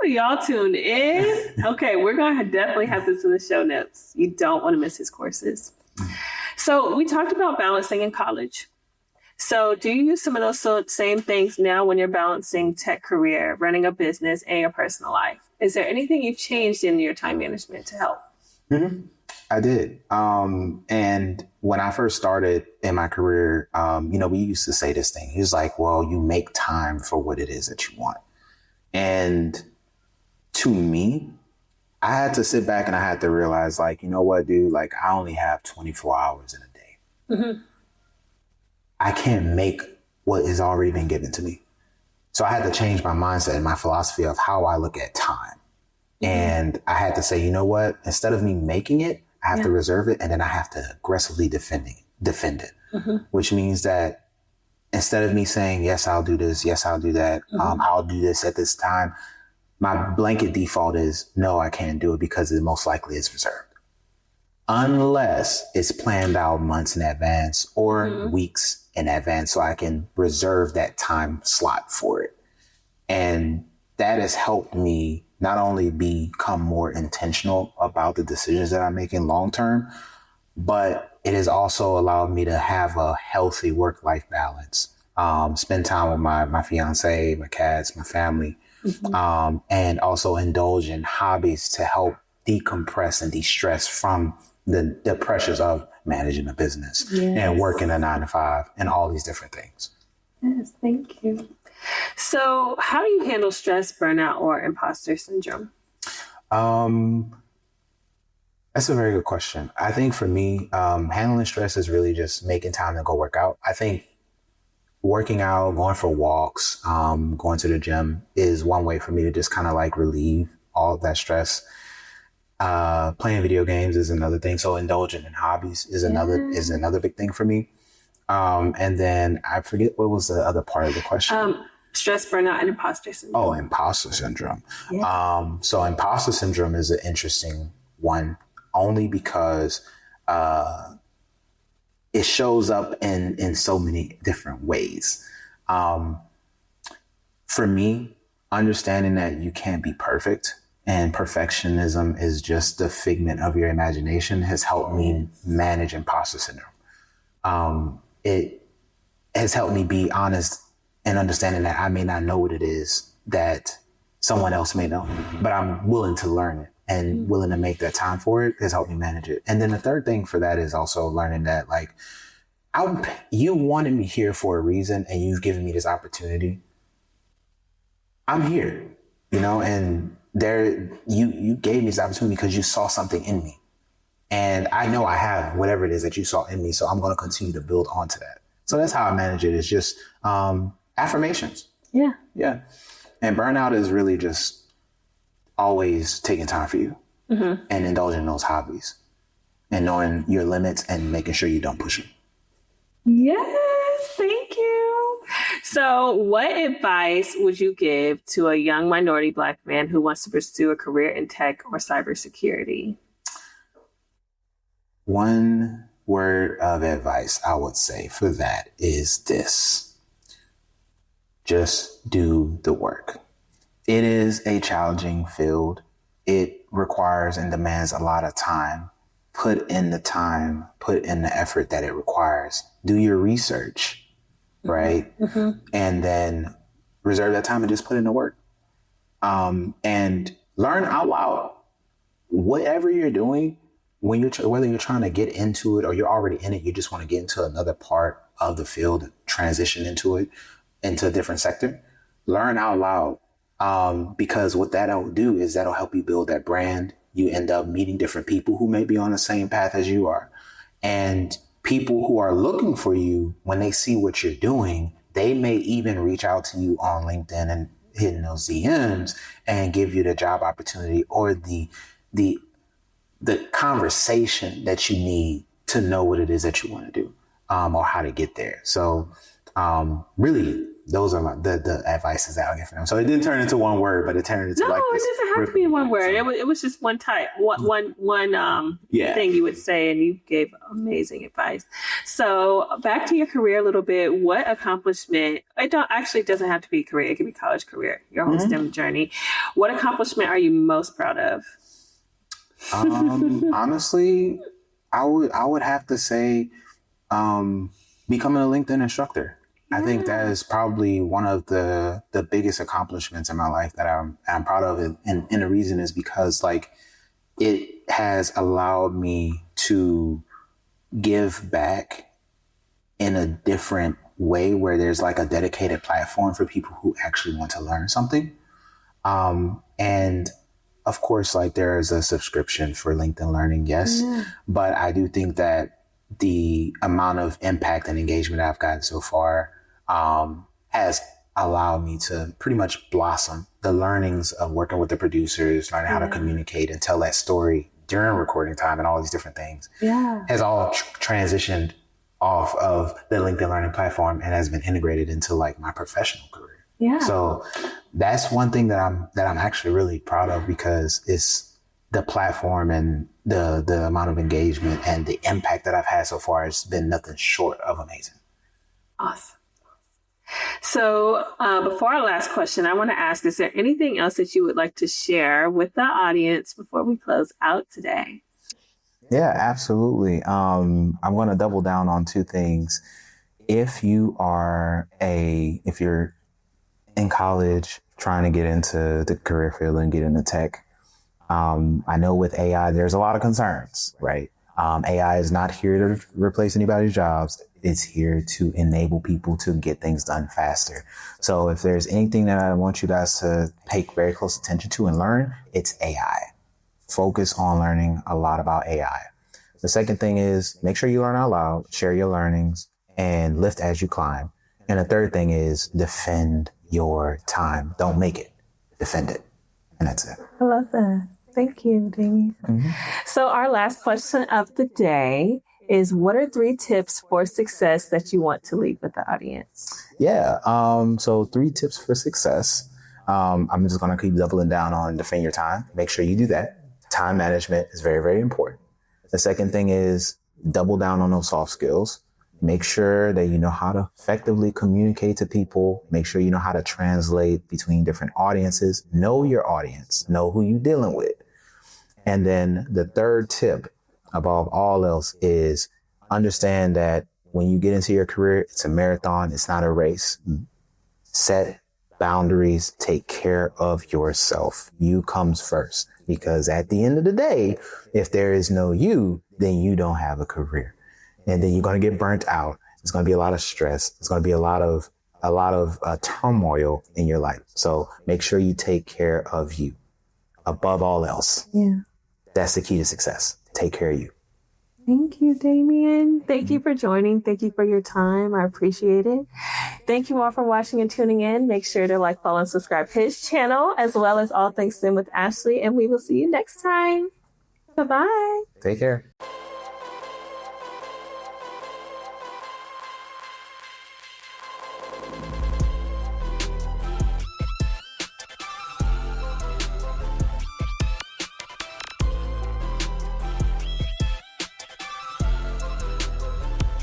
Y'all tuned in. Okay, we're going to definitely have this in the show notes. You don't want to miss his courses. So we talked about balancing in college. So do you use some of those same things now when you're balancing tech career, running a business, and your personal life? Is there anything you've changed in your time management to help? I did. And when I first started in my career, we used to say this thing. He was like, well, you make time for what it is that you want. And to me, I had to sit back and I had to realize, like, you know what, dude, like, I only have 24 hours in a day. I can't make what has already been given to me. So I had to change my mindset and my philosophy of how I look at time. And I had to say, you know what, instead of me making it, I have to reserve it. And then I have to aggressively defend it, which means that instead of me saying, yes, I'll do this, yes, I'll do that, I'll do this at this time, my blanket default is, no, I can't do it because it most likely is reserved. Unless it's planned out months in advance or weeks in advance, so I can reserve that time slot for it. And that has helped me not only become more intentional about the decisions that I'm making long term, but it has also allowed me to have a healthy work-life balance, spend time with my fiance, my cats, my family, and also indulge in hobbies to help decompress and de-stress from the pressures of managing a business and working a 9-to-5 and all these different things. Yes, thank you. So how do you handle stress, burnout, or imposter syndrome? That's a very good question. I think for me, handling stress is really just making time to go work out. I think working out, going for walks, going to the gym is one way for me to just kind of like relieve all of that stress. Playing video games is another thing. So indulging in hobbies is another big thing for me. And then I forget what was the other part of the question. Stress, burnout, and imposter syndrome. Oh, imposter syndrome. Yeah. So imposter syndrome is an interesting one only because it shows up in so many different ways. For me, understanding that you can't be perfect and perfectionism is just the figment of your imagination has helped me manage imposter syndrome. It has helped me be honest and understanding that I may not know what it is that someone else may know, but I'm willing to learn it and willing to make that time for it has helped me manage it. And then the third thing for that is also learning that like, you wanted me here for a reason and you've given me this opportunity. I'm here, and you gave me this opportunity because you saw something in me. And I know I have whatever it is that you saw in me. So I'm going to continue to build onto that. So that's how I manage it. It's just affirmations. Yeah. Yeah. And burnout is really just always taking time for you and indulging in those hobbies and knowing your limits and making sure you don't push them. Yes, thank you. So what advice would you give to a young minority Black man who wants to pursue a career in tech or cybersecurity? One word of advice I would say for that is this. Just do the work. It is a challenging field. It requires and demands a lot of time. Put in the time, put in the effort that it requires. Do your research, right? And then reserve that time and just put in the work. And learn out loud. Whatever you're doing, whether you're trying to get into it or you're already in it, you just want to get into another part of the field, transition into it, into a different sector, learn out loud. Because what that'll do is that'll help you build that brand. You end up meeting different people who may be on the same path as you are. And people who are looking for you, when they see what you're doing, they may even reach out to you on LinkedIn and hitting those DMs and give you the job opportunity or the conversation that you need to know what it is that you want to do, or how to get there. So, really, those are the advices that I'll give for them. So it didn't turn into one word, but it turned into no, like this. No, it doesn't have to be one word. So, it was just one type, one thing you would say, and you gave amazing advice. So back to your career a little bit. What accomplishment? Doesn't have to be a career. It could be college career, your whole STEM journey. What accomplishment are you most proud of? Honestly, I would have to say becoming a LinkedIn instructor. Yeah. I think that is probably one of the biggest accomplishments in my life that I'm proud of. And the reason is because like it has allowed me to give back in a different way where there's like a dedicated platform for people who actually want to learn something. And of course, like there is a subscription for LinkedIn Learning, yes. Yeah. But I do think that the amount of impact and engagement I've gotten so far has allowed me to pretty much blossom. The learnings of working with the producers, learning how to communicate and tell that story during recording time and all these different things has all transitioned off of the LinkedIn Learning platform and has been integrated into like my professional career. Yeah. So that's one thing that I'm actually really proud of because it's the platform and the amount of engagement and the impact that I've had so far has been nothing short of amazing. Awesome. So before our last question, I want to ask, is there anything else that you would like to share with the audience before we close out today? Yeah, absolutely. I'm going to double down on two things. If you're in college trying to get into the career field and get into tech, I know with AI, there's a lot of concerns, right? AI is not here to replace anybody's jobs. It's here to enable people to get things done faster. So if there's anything that I want you guys to pay very close attention to and learn, it's AI. focus on learning a lot about AI. The second thing is make sure you learn out loud, share your learnings, and lift as you climb. And the third thing is defend your time. Don't make it, defend it. And that's it. I love that. Thank you, Damien. Mm-hmm. So our last question of the day is, what are 3 tips for success that you want to leave with the audience? Yeah. So 3 tips for success. I'm just going to keep doubling down on defend your time. Make sure you do that. Time management is very, very important. The second thing is double down on those soft skills. Make sure that you know how to effectively communicate to people. Make sure you know how to translate between different audiences. Know your audience. Know who you're dealing with. And then the third tip above all else is understand that when you get into your career, it's a marathon. It's not a race. Set boundaries. Take care of yourself. You comes first, because at the end of the day, if there is no you, then you don't have a career. And then you're going to get burnt out. It's going to be a lot of stress. It's going to be a lot of turmoil in your life. So make sure you take care of you above all else. Yeah. That's the key to success. Take care of you. Thank you, Damien. Thank you for joining. Thank you for your time. I appreciate it. Thank you all for watching and tuning in. Make sure to like, follow, and subscribe his channel, as well as All Things STEM with Ashley. And we will see you next time. Bye-bye. Take care.